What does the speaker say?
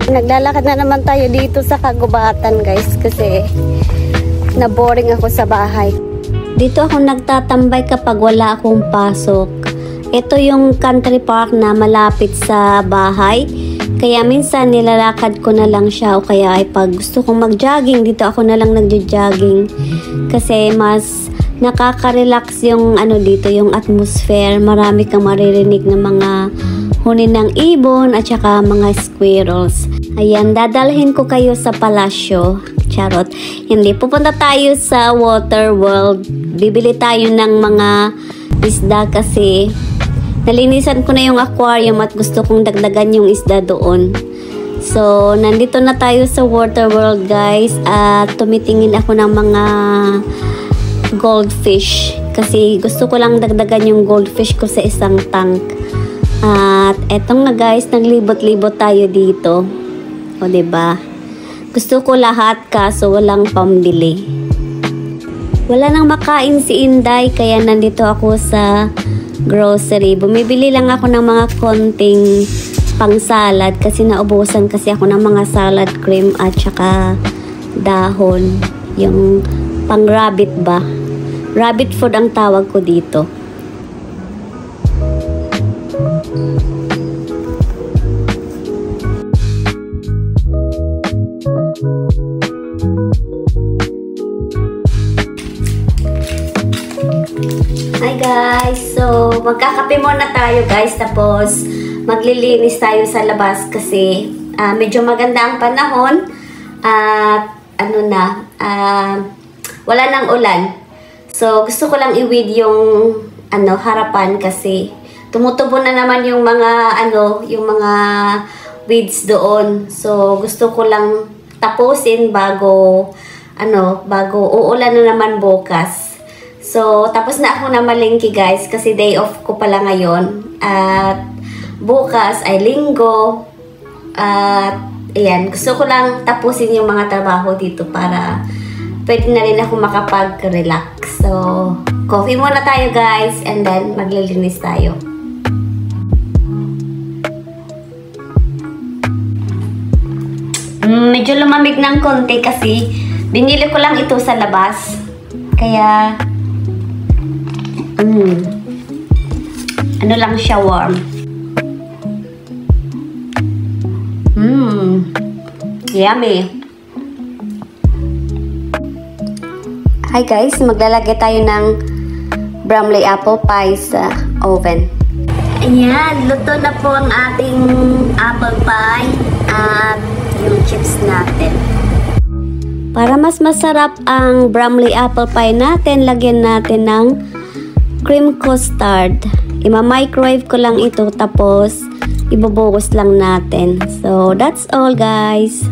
Naglalakad na naman tayo dito sa kagubatan guys kasi na-boring ako sa bahay. Dito ako nagtatambay kapag wala akong pasok. Ito yung country park na malapit sa bahay. Kaya minsan nilalakad ko na lang siya o kaya ay pag gusto kong mag-jogging, dito ako na lang nagjo-jogging. Kasi mas nakaka-relax yung dito, yung atmosphere. Marami kang maririnig ng mga huni ng ibon at saka mga squirrels. Ayan, dadalhin ko kayo sa palasyo. Charot. Hindi, pupunta tayo sa Water World. Bibili tayo ng mga isda kasi nalinisan ko na yung aquarium at gusto kong dagdagan yung isda doon. So, nandito na tayo sa Water World guys at tumitingin ako ng mga goldfish kasi gusto ko lang dagdagan yung goldfish ko sa isang tank. At etong na guys, naglibot-libot tayo dito. O diba? Gusto ko lahat kaso walang pambili. Wala nang makain si Inday kaya nandito ako sa grocery. Bumibili lang ako ng mga konting pang salad kasi naubusan kasi ako ng mga salad cream at saka dahon. Yung pang rabbit ba? Rabbit food ang tawag ko dito. Hi guys! So, magkakape muna tayo guys. Tapos, maglilinis tayo sa labas kasi medyo maganda ang panahon. At wala nang ulan. So, gusto ko lang i-weed yung harapan kasi tumutubo na naman yung mga yung mga weeds doon. So, gusto ko lang tapusin bago uulan na naman bukas. So, tapos na ako na malingki guys kasi day off ko pala ngayon. At bukas ay linggo. At ayan, gusto ko lang tapusin yung mga trabaho dito para pwede na rin ako makapag-relax. So, coffee muna tayo guys and then maglilinis tayo. Medyo lumamig ng konti kasi binili ko lang ito sa labas. Kaya lang siya warm. Yummy. Hi guys, maglalagay tayo ng Bromley apple pie sa oven. Ayan, luto na po ang ating apple pie at yung chips natin. Para mas masarap ang Bromley apple pie natin, lagyan natin ng cream custard. Ima-microwave ko lang ito tapos ibubuhos lang natin. So, that's all guys.